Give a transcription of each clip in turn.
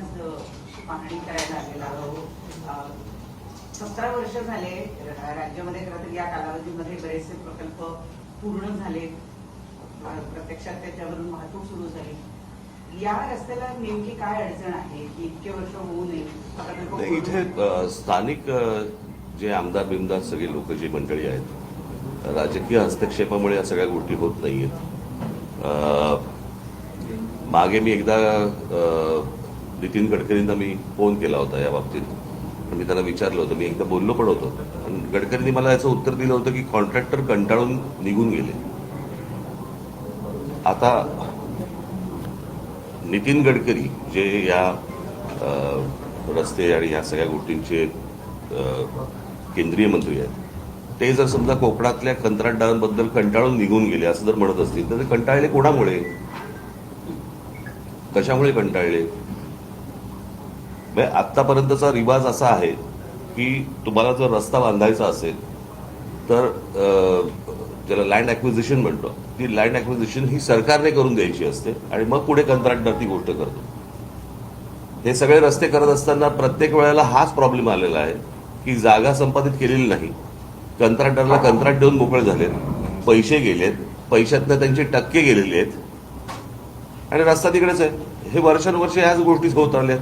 आज पाहणी करायला आलेला आहोत. 17 वर्ष झाले राज्यामध्ये, खरं तर या कालावधीमध्ये बरेचसे प्रकल्प पूर्ण झाले, प्रत्यक्षात त्याच्यावरून वाहतूक सुरू झाली. या रस्त्याला नेमकी काय अडचण आहे की इतके वर्ष होऊ नये? इथे स्थानिक जे आमदार बिमदार सगळे लोक जी मंडळी आहेत, राजकीय हस्तक्षेपामुळे या सगळ्या गोष्टी होत नाहीयेत. मागे मी एकदा नितीन गडकरींना मी फोन केला होता या बाबतीत. मी त्यांना विचारलं होतं, मी एकदा बोललो पण होतो, पण गडकरींनी मला याचं उत्तर दिलं होतं की कॉन्ट्रॅक्टर कंटाळून निघून गेले. आता नितीन गडकरी जे या रस्ते आणि ह्या सगळ्या गोष्टींचे केंद्रीय मंत्री आहेत, ते जर समजा कोकणातल्या कंत्राटदारांबद्दल कंटाळून निघून गेले असं जर म्हणत असतील तर ते कंटाळले कोणामुळे, कशामुळे कंटाळले? आतापर्यंतचा रिवाज असा आहे की तुम्हाला जर रस्ता बांधायचा असेल तर ज्याला लँड ॲक्विजिशन म्हणतो, ती लँड ॲक्विजिशन ही सरकारने करून द्यायची असते आणि मग पुढे कंत्राटदार ती गोष्ट करतो. हे सगळे रस्ते करत असताना प्रत्येक वेळेला हाच प्रॉब्लेम आलेला आहे की जागा संपादित केलेली नाही, कंत्राटदाराला कंत्राट देऊन मोकळे झालेत, पैसे गेलेत, पैशातनं त्यांचे टक्के गेलेले आहेत आणि रस्ता तिकडेच आहे. हे वर्षानुवर्ष ह्याच गोष्टी होत आल्या,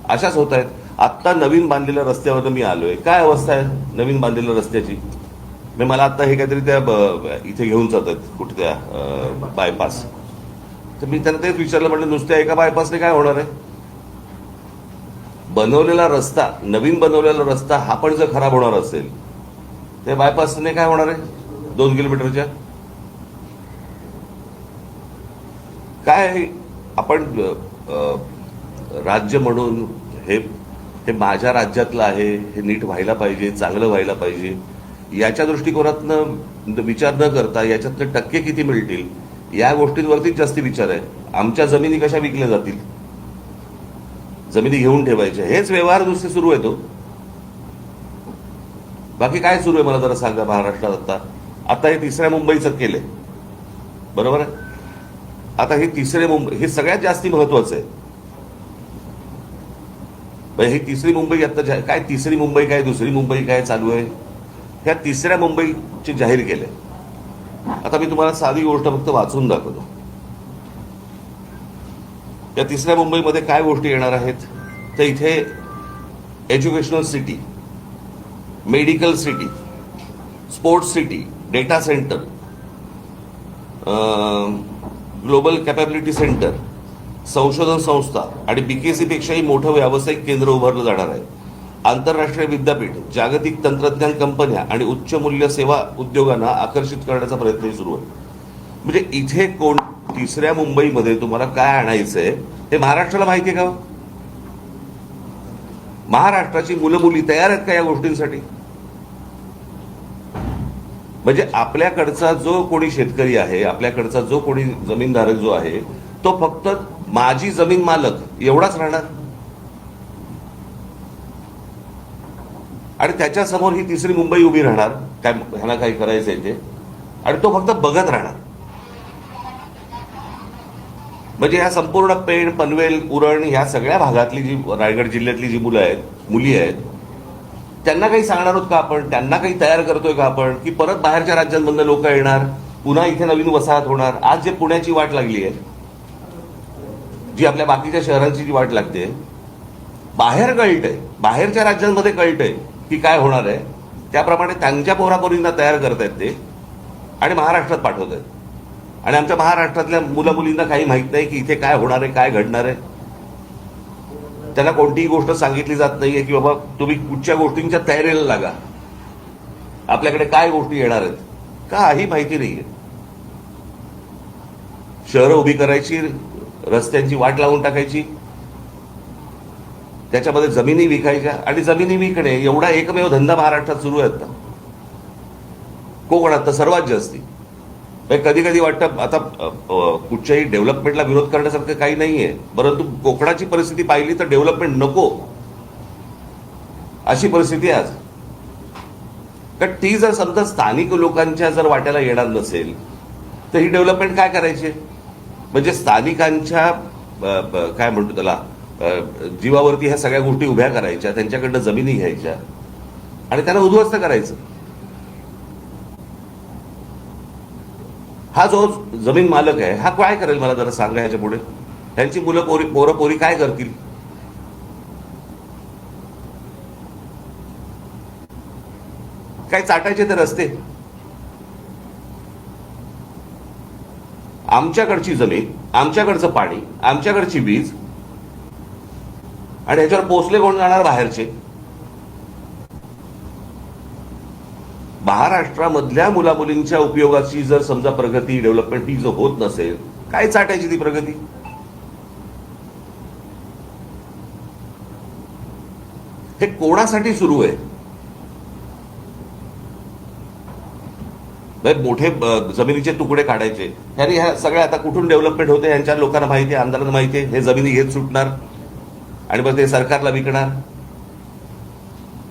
अशाच होत आहेत. आत्ता नवीन बांधलेल्या रस्त्यावर मी आलोय, काय अवस्था आहे नवीन बांधलेल्या रस्त्याची? मला आता हे काहीतरी त्या इथे घेऊन जातात कुठे त्या बायपास, तर मी त्यांना तेच विचारलं, म्हटलं नुसत्या एका बायपासने काय होणार आहे? बनवलेला रस्ता, नवीन बनवलेला रस्ता हा पण जर खराब होणार असेल त्या बायपासने काय होणार आहे 2 किलोमीटरच्या? काय आपण राज्य म्हणून हे माझ्या राज्यातलं आहे, हे नीट व्हायला पाहिजे, चांगलं व्हायला पाहिजे, याच्या दृष्टिकोनातनं विचार न करता याच्यातनं टक्के किती मिळतील या गोष्टींवरतीच जास्ती विचार आहे. आमच्या जमिनी कशा विकल्या जातील, जमिनी घेऊन ठेवायच्या, हेच व्यवहार नुसते सुरू आहेत. बाकी काय सुरू आहे मला जरा सांगा महाराष्ट्रात? आता हे 3ऱ्या मुंबईचं केलंय, बरोबर आहे? आता हे 3रे मुंबई हे सगळ्यात जास्ती महत्वाचं आहे. ही 3री मुंबई आता काय 3री मुंबई काय 2री मुंबई काय चालू आहे, ह्या 3ऱ्या मुंबईची जाहीर केलंय. आता मी तुम्हाला साधी गोष्ट फक्त वाचून दाखवतो. या 3ऱ्या मुंबईमध्ये काय गोष्टी येणार आहेत तर इथे educational city, medical city, sports city, data centre, global capability centre, संशोधन संस्था आणि बीकेसी पेक्षाही मोठं व्यावसायिक केंद्र उभारलं जाणार आहे. आंतरराष्ट्रीय विद्यापीठ, जागतिक तंत्रज्ञान कंपन्या आणि उच्च मूल्य सेवा उद्योगांना आकर्षित करण्याचा प्रयत्नही सुरू आहे. म्हणजे इथे 3ऱ्या मुंबईमध्ये तुम्हाला काय आणायचंय हे महाराष्ट्राला माहिती आहे का? महाराष्ट्राची मुलं मुली तयार आहेत का या गोष्टींसाठी? म्हणजे आपल्याकडचा जो कोणी शेतकरी आहे, आपल्याकडचा जो कोणी जमीनधारक जो आहे, तो फक्त माझी जमीन मालक एवढाच राहणार आणि त्याच्या समोर ही 3री मुंबई उभी राहणार, काय ह्याला काही करायचंय ते, आणि तो फक्त बघत राहणार. म्हणजे या संपूर्ण पेण, पनवेल, उरण ह्या सगळ्या भागातली जी रायगड जिल्ह्यातली जी मुलं आहेत, मुली आहेत, त्यांना काही सांगणार आहोत का आपण? त्यांना काही तयार करतोय का आपण की परत बाहेरच्या राज्यांमधून लोक येणार, पुन्हा इथे नवीन वसाहत होणार? आज जे पुण्याची वाट लागली आहे, जी आपल्या बाकीच्या शहरांची जी वाट लागते, बाहेर कळतंय, बाहेरच्या राज्यांमध्ये कळतंय की काय होणार आहे, त्याप्रमाणे त्यांच्या पोरापोरींना तयार करतायत ते आणि महाराष्ट्रात पाठवत आहेत. आणि आमच्या महाराष्ट्रातल्या मुला मुलींना काही माहित नाही की इथे काय होणार आहे, काय घडणार आहे. त्यांना कोणतीही गोष्ट सांगितली जात नाहीये की बाबा तुम्ही कुठच्या गोष्टींच्या तयारीला लागा, आपल्याकडे काय गोष्टी येणार आहेत, काही माहिती नाहीये. शहरं उभी करायची, रस्त्यांची वाट लावून टाकायची, त्याच्यामध्ये जमिनी विकायच्या आणि जमिनी विकणे एवढा एकमेव धंदा महाराष्ट्रात सुरू आहे आता, कोकणात तर सर्वात जास्ती. कधी कधी वाटतं आता कुठच्याही डेव्हलपमेंटला विरोध करण्यासारखं काही नाहीये, परंतु कोकणाची परिस्थिती पाहिली तर डेव्हलपमेंट नको अशी परिस्थिती आहे आज. कारण ती जर समजा स्थानिक लोकांच्या जर वाट्याला येणार नसेल तर ही डेव्हलपमेंट काय करायची? म्हणजे स्थानिकांच्या काय म्हणतो त्याला जीवावरती ह्या सगळ्या गोष्टी उभ्या करायच्या, त्यांच्याकडनं जमिनी घ्यायच्या आणि त्यांना उद्ध्वस्त करायचं. हा जो जमीन मालक आहे हा काय करेल मला जरा सांगा. ह्याच्या पुढे ह्यांची पोरं पोरी काय करतील? काय चाटायचे ते रस्ते? आमच्याकडची जमीन, आमच्याकडचं पाणी, आमच्याकडची वीज आणि ह्याच्यावर पोचले कोण जाणार? बाहेरचे. महाराष्ट्रामधल्या मुलामुलींच्या उपयोगाची जर समजा प्रगती, डेव्हलपमेंट ही जर होत नसेल, काय चाटायची ती प्रगती? हे कोणासाठी सुरू आहे? मोठे जमिनीचे तुकडे काढायचे, ह्यानी ह्या सगळ्या आता कुठून डेव्हलपमेंट होते यांच्या लोकांना माहिती आहे, आमदारांना माहिती आहे. हे जमिनी घेत सुटणार आणि मग ते सरकारला विकणार.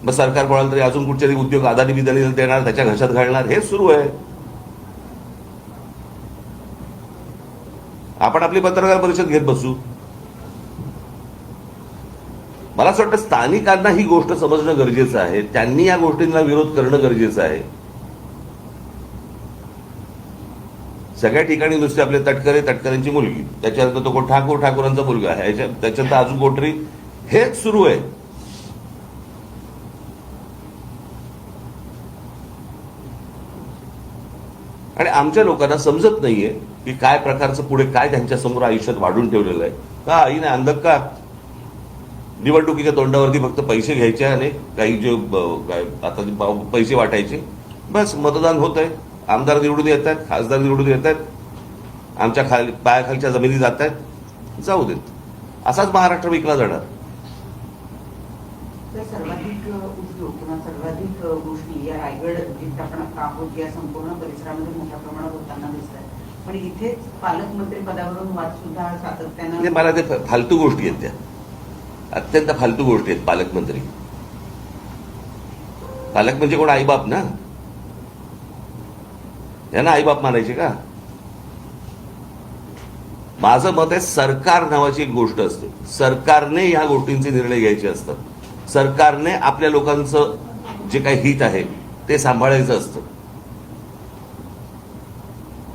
मग सरकार कोणाला तरी अजून कुठचे उद्योग अदानी बिदानी देणार, त्याच्या घशात घालणार. हे सुरू आहे. आपण आपली पत्रकार परिषद घेत बसू. मला असं वाटतं स्थानिकांना ही गोष्ट समजणं गरजेचं आहे. त्यांनी या गोष्टींना विरोध करणं गरजेचं आहे. सगळ्या ठिकाणी नुसते आपले तटकरे, तटकऱ्यांची मुलगी, त्याच्यानंतर तो कोण ठाकूर, ठाकूरांचा मुलगा आहे, त्याच्यानंतर अजून कोणतरी, हेच सुरू आहे. आणि आमच्या लोकांना समजत नाहीये की काय प्रकारचं पुढे काय त्यांच्या समोर आयुष्यात वाढून ठेवलेलं आहे. का आईने अंधक का? निवडणुकीच्या तोंडावरती फक्त पैसे घ्यायचे आणि काही जे आता पैसे वाटायचे, बस मतदान होत आहे. आमदार निवडून येत आहेत, खासदार निवडून येत आहेत, आमच्या पायाखालच्या जमिनी जात आहेत, जाऊ देत. असाच महाराष्ट्र विकला जाणार. सर्वाधिक उद्योग किंवा सर्वाधिक गोष्टी या रायगड जिथे आपण आता आहोत या संपूर्ण परिसरामध्ये मोठ्या प्रमाणात होताना दिसत आहेत. पण इथेच पालकमंत्री पदावरून वाद सुद्धा सातत्यानं, मला ते फालतू गोष्टी आहेत, त्या अत्यंत फालतू गोष्टी आहेत. पालकमंत्री, पालक म्हणजे कोण? आईबाप ना. यांना आईबाप मानायचे का? माझं मत आहे, सरकार नावाची एक गोष्ट असते. सरकारने ह्या गोष्टींचे निर्णय घ्यायचे असतात. सरकारने आपल्या लोकांचं जे काही हित आहे ते सांभाळायचं असतं.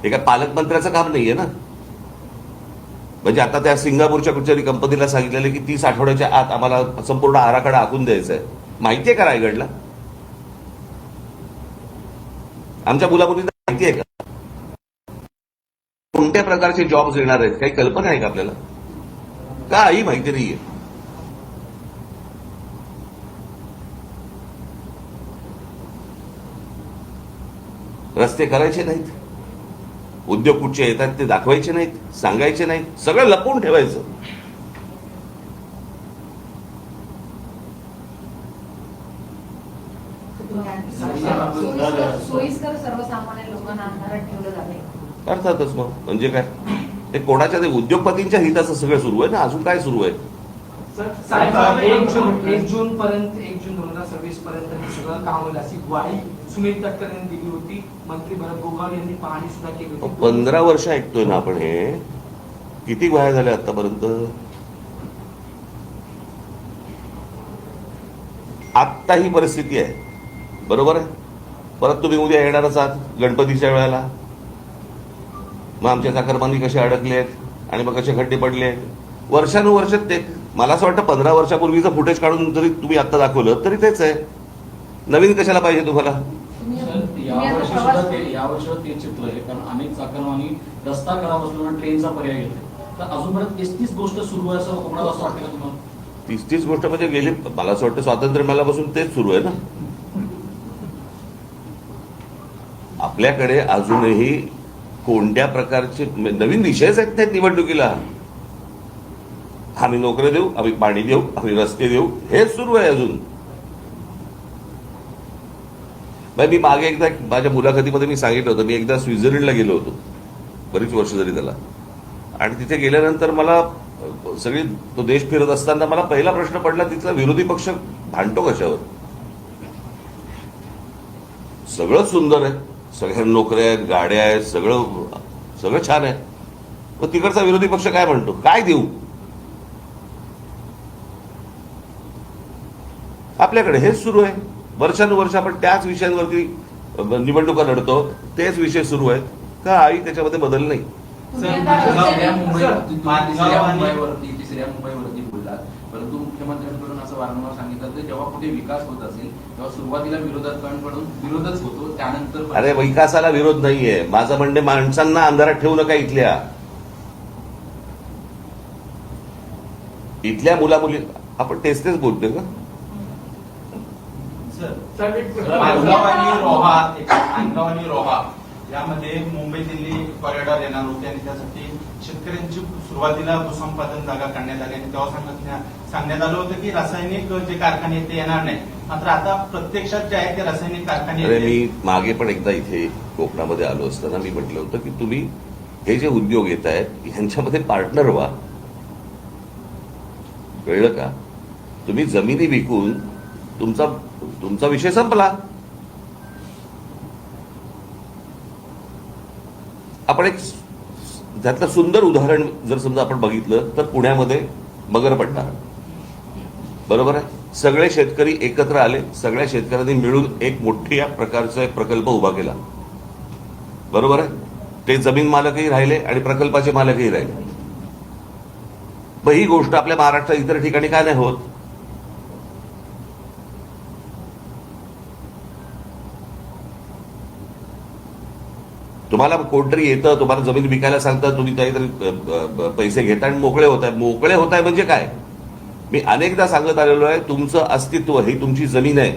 हे काय पालकमंत्र्याचं काम नाहीये ना. म्हणजे आता त्या सिंगापूरच्या कुठच्याही कंपनीला सांगितलेलं की 30 आठवड्याच्या आत आम्हाला संपूर्ण आराखडा आखून द्यायचा आहे. माहितीये का रायगडला? आमच्या मुलामुलींना माहिती आहे का कोणत्या प्रकारचे जॉब्स येणार आहेत? काही कल्पना आहे का आपल्याला? काही माहिती नाहीये. रस्ते करायचे नाहीत, उद्योग कुठचे येतात ते दाखवायचे नाहीत, सांगायचे नाहीत, सगळं लपवून ठेवायचं. सोयीस्कर सर्वसामान्य लोकांना अंधारात ठेवलं जाते. अर्थातच. मग म्हणजे काय? ते कोणाच्या ते उद्योगपतींच्या हिताचं सगळं सुरू आहे ना. अजून काय सुरू आहे? एक जून पर्यंत, 1 जून 2026 पर्यंत हे सगळं काम होईल अशी ग्वाही सुनील तटकरे यांनी दिली होती. मंत्री भरत गोगावले यांनी पाहणी सुद्धा केली होती. 15 वर्ष ऐकतोय ना आपण. हे किती ग्वाह्या झाल्या आतापर्यंत? आत्ता ही परिस्थिती आहे, बरोबर आहे. परत तुम्ही उद्या येणारच आहात गणपतीच्या वेळेला. मग आमच्या चाकरमानी कसे अडकले आहेत आणि मग कसे खड्डे पडले आहेत. वर्षानुवर्ष ते, मला असं वाटतं 15 वर्षापूर्वीचं फुटेज काढून जरी तुम्ही आता दाखवलं तरी तेच आहे. नवीन कशाला पाहिजे तुम्हाला? यावर्षी तेच चित्र आहे. कारण अनेक चाकरमानी रस्ता खराब असल्यामुळे ट्रेनचा पर्याय घेतला. तर अजूनपर्यंत 30 गोष्ट सुरू आहे असं कोणाला असं वाटतं का तुम्हाला? 30 गोष्ट म्हणजे गेली, मला असं वाटतं स्वातंत्र्य मिळाल्यापासून तेच सुरू आहे ना. आपल्याकडे अजूनही कोणत्या प्रकारचे नवीन विषयच आहेत त्या निवडणुकीला. आम्ही नोकऱ्या देऊ, आम्ही पाणी देऊ, आम्ही रस्ते देऊ, हेच सुरू आहे अजून. मी मागे एकदा माझ्या मुलाखतीमध्ये मी सांगितलं होतं, मी एकदा स्वित्झर्लंडला गेलो होतो, बरीच वर्ष झाली त्याला. आणि तिथे गेल्यानंतर मला सगळी तो देश फिरत असताना मला पहिला प्रश्न पडला, तिथला विरोधी पक्ष भांडतो कशावर? सगळं सुंदर आहे, सगळ्या नोकऱ्या आहेत, गाड्या आहेत, सगळं छान आहे. मग तिकडचा विरोधी पक्ष काय म्हणतो? काय देऊ? आपल्याकडे हेच सुरू आहे. वर्षानुवर्ष आपण त्याच विषयांवरती निवडणुका लढतो, तेच विषय सुरू आहेत. काही त्याच्यामध्ये बदल नाही. तुम्ही आता तिसऱ्या मुंबईवरती बोललात, परंतु मुख्यमंत्र्यांकडून असं वारंवार सांगितलं की जेव्हा कुठे विकास होत असेल तेव्हा सुरुवातीला विरोधकांकडून विरोधच होतो, त्यानंतर अरे विकासाला विरोध नाहीये. माझं म्हणणे माणसांना अंधारात ठेवू नका. इथल्या मुलामुली आपण तेच बोलतोय का? साहेब, एक प्रश्न. माणगाव आणि रोहा यामध्ये मुंबई दिल्ली कॉरिडॉर येणार होते आणि त्यासाठी शेतकऱ्यांची सुरुवातीला भूसंपादन जागा काढण्यात आली आणि तेव्हा सांगण्यात आलं होतं की रासायनिक जे कारखाने आहेत ते येणार नाही. मात्र आता प्रत्यक्षात जे आहेत ते रासायनिक कारखाने अरे मी मागे पण एकदा इथे कोकणामध्ये आलो असताना मी म्हटलं होतं की तुम्ही हे जे उद्योग येत आहेत ह्यांच्यामध्ये पार्टनर व्हा. कळलं का? तुम्ही जमिनी विकून तुमचा विषय संपला. आपण एक त्यातलं सुंदर उदाहरण जर समजा आपण बघितलं तर पुण्यामध्ये मगरपट्टा, बरोबर आहे. सगळे शेतकरी एकत्र आले, सगळ्या शेतकऱ्यांनी मिळून एक मोठ्या प्रकारचा एक प्रकल्प उभा केला, बरोबर आहे. ते जमीन मालकही राहिले आणि प्रकल्पाचे मालकही राहिले. मग ही गोष्ट आपल्या महाराष्ट्रात इतर ठिकाणी काय नाही होत? तुम्हाला कोणतरी येतं, तुम्हाला जमीन विकायला सांगतं, तुम्ही काहीतरी पैसे घेता आणि मोकळे होताय म्हणजे काय? मी अनेकदा सांगत आलेलो आहे, तुमचं अस्तित्व ही तुमची जमीन आहे.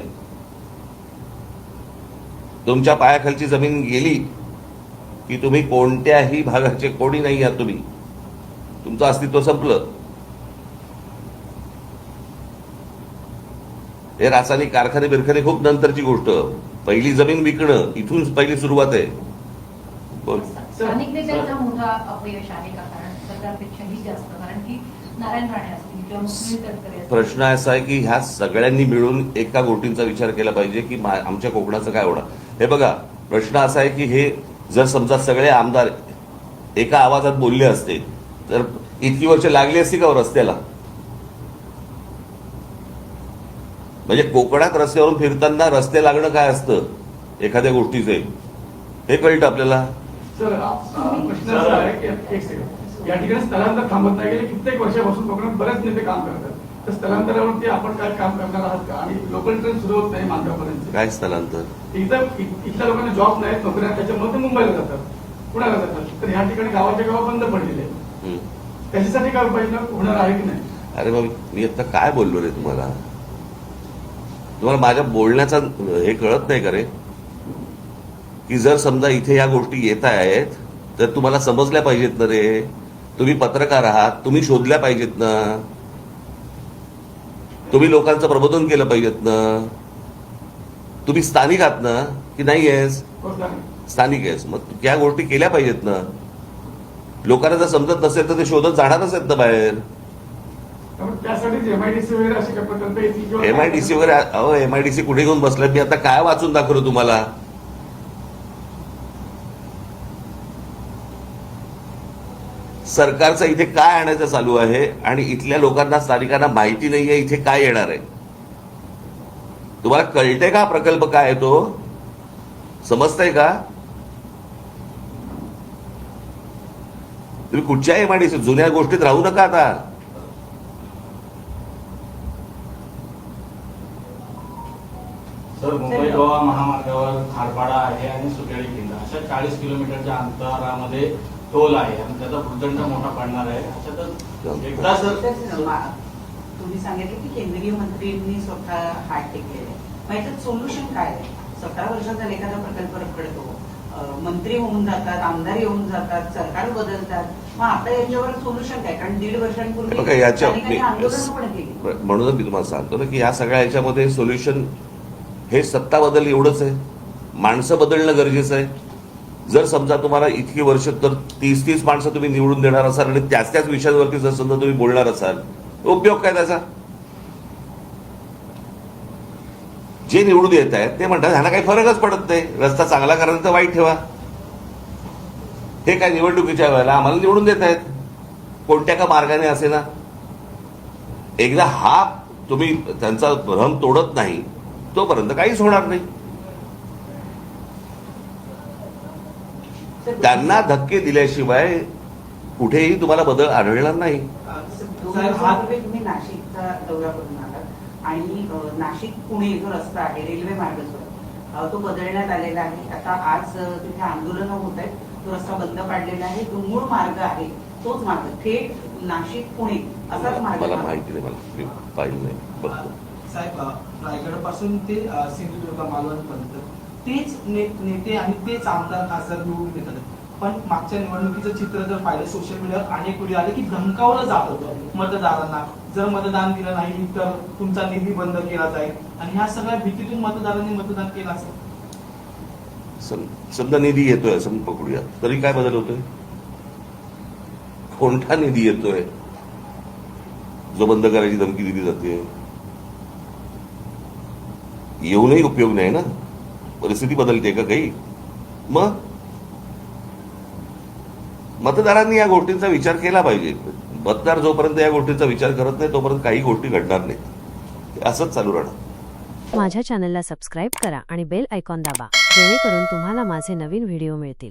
तुमच्या पायाखालची जमीन गेली की तुम्ही कोणत्याही भागाचे कोणी नाही आहात. तुमचं अस्तित्व संपलं. हे रासायनिक कारखाने बिरखाने खूप नंतरची गोष्ट. पहिली जमीन विकणं, इथून पहिली सुरुवात आहे. बोल. स्थानिक नेत्यांचा मोठा अपयश आहे का? कारण सरकारपेक्षाही जास्त, कारण की नारायण राणे असतील किंवा सुनील तटकरे असतील. प्रश्न असा आहे की ह्या सगळ्यांनी मिळून एका गोष्टींचा विचार केला पाहिजे की आमच्या कोकणाचं काय होणार. हे बघा, प्रश्न असा आहे की हे जर समजा सगळे आमदार एका आवाजात बोलले असते तर इतकी वर्ष लागली असती का रस्त्याला? म्हणजे कोकणात रस्त्यावरून फिरताना रस्ते लागणं काय असतं एखाद्या गोष्टीचे, हे कळतं आपल्याला. सर, प्रश्न असा आहे की एक सेकंड, या ठिकाणी स्थलांतर थांबत नाही. गेले कित्येक वर्षापासून कोकणात बरेच नेते काम करतात. तर स्थलांतरावरती आपण काय काम करणार आहात का? आणि लोकल ट्रेन सुरू होत नाही मांडव्यापर्यंत. काय स्थलांतर? इथल्या लोकांना जॉब नाहीत, नोकऱ्या, त्याच्यामुळे ते मुंबईला जातात, पुण्याला जातात. तर ह्या ठिकाणी गावाच्या गाव बंद पडलेले आहेत. त्याच्यासाठी काय उपाययोजना होणार आहे की नाही? अरे मग मी आता काय बोललो रे तुम्हाला माझ्या बोलण्याचा हे कळत नाही का रे? की जर समजा इथे या गोष्टी येत आहेत तर तुम्हाला समजल्या पाहिजेत ना रे. तुम्ही पत्रकार आहात, तुम्ही शोधल्या पाहिजेत ना. तुम्ही लोकांचं प्रबोधन केलं पाहिजेत ना. तुम्ही स्थानिक आहात ना की नाही आहेस? स्थानिक आहेस, मग या गोष्टी केल्या पाहिजेत ना. लोकांना जर समजत नसेल तर ते शोधत जाणारच आहेत ना बाहेर. त्यासाठी एमआयडीसी वगैरे असे काय प्रकल्प येतील? एमआयडीसी वगैरे, अहो एमआयडीसी कुठे घेऊन बसलाय? मी आता काय वाचून दाखवलं तुम्हाला? सरकारचं इथे काय आणायचं चालू आहे आणि इथल्या लोकांना, स्थानिकांना माहिती नाहीये इथे काय येणार आहे. तुम्हाला कळतंय का प्रकल्प काय आहे तो? समजतंय का? तुम्ही कुठच्या एमआयडीसी जुन्या गोष्टीत राहू नका आता. सर, मुंबई गोवा महामार्गावर खारपाडा आहे आणि सुकेळी किल्ला अशा 40 किलोमीटरच्या अंतरामध्ये टोल आहे आणि त्याचा भूदंड मोठा पडणार आहे. अशातच एकदा सर तुम्ही सांगितलं की केंद्रीय मंत्र्यांनी स्वतः हात टेकलेले, मग याच्यात सोल्युशन काय आहे? 17 वर्ष झाले एखादा प्रकल्प रखडतो, मंत्री होऊन जातात, आमदार येऊन जातात, सरकार बदलतात, मग आता याच्यावर सोल्युशन काय? कारण 1.5 वर्षांपूर्वी याच्या आंदोलन पण केली. म्हणूनच मी तुम्हाला सांगतो ना की या सगळ्या याच्यामध्ये सोल्युशन हे सत्ता बदल एवढंच आहे. माणसं बदलणं गरजेचं आहे. जर समजा तुम्हाला इतकी वर्ष तर 30 माणसं तुम्ही निवडून देणार असाल आणि त्याच विषयांवरती जर समजा तुम्ही बोलणार असाल, उपयोग काय त्याचा? जे निवडून येत आहेत ते म्हणतात ह्यांना काही फरकच पडत नाही, रस्ता चांगला करायचा तर वाईट ठेवा. हे काय निवडणुकीच्या वेळेला आम्हाला निवडून देत आहेत कोणत्या का मार्गाने असे ना. एकदा हा तुम्ही त्यांचा भ्रम तोडत नाही तोपर्यंत काहीच होणार नाही. त्यांना धक्के दिल्याशिवाय कुठेही तुम्हाला बदल आढळणार नाही. दोन दिवसापूर्वी तुम्ही नाशिकचा दौरा करून आलात आणि नाशिक पुणे जो रस्ता आहे रेल्वे मार्ग जो आहे, तो बदलण्यात आलेला आहे. आता आज तिथे आंदोलनं होत आहेत, तो रस्ता बंद पाडलेला आहे. जो मूळ मार्ग आहे तोच मार्ग थेट नाशिक पुणे असाच मार्ग मला आहे. माहिती नाही, मला मी पाहिलं नाही, बघतो. साहेब, रायगडपासून ते सिंधुदुर्ग मालवणपर्यंत तेच नेते आणि तेच आमदार खासदार निवडून येतात. पण मागच्या निवडणुकीचं चित्र जर पाहिलं सोशल मीडियावर अनेक वेळी आले की धमकावलं जात होतं मतदारांना, जर मतदान दिलं नाही तर तुमचा निधी बंद केला जाईल, आणि ह्या सगळ्या भीतीतून मतदारांनी मतदान केलं असेल. समजा निधी येतोय असं पकडूया, तरी काय बदल होतोय? कोणता निधी येतोय जो बंद करायची धमकी दिली जाते? येऊनही उपयोग नाही ना, परिस्थिती बदलते का काही? मग मतदारांनी या गोष्टींचा विचार केला पाहिजे. मतदार जोपर्यंत या गोष्टींचा विचार करत नाही तोपर्यंत काही गोष्टी घडणार नाहीत. असंच चालू राहणार. माझ्या चॅनलला सबस्क्राईब करा आणि बेल आयकॉन दाबा, जेणेकरून तुम्हाला माझे नवीन व्हिडिओ मिळतील.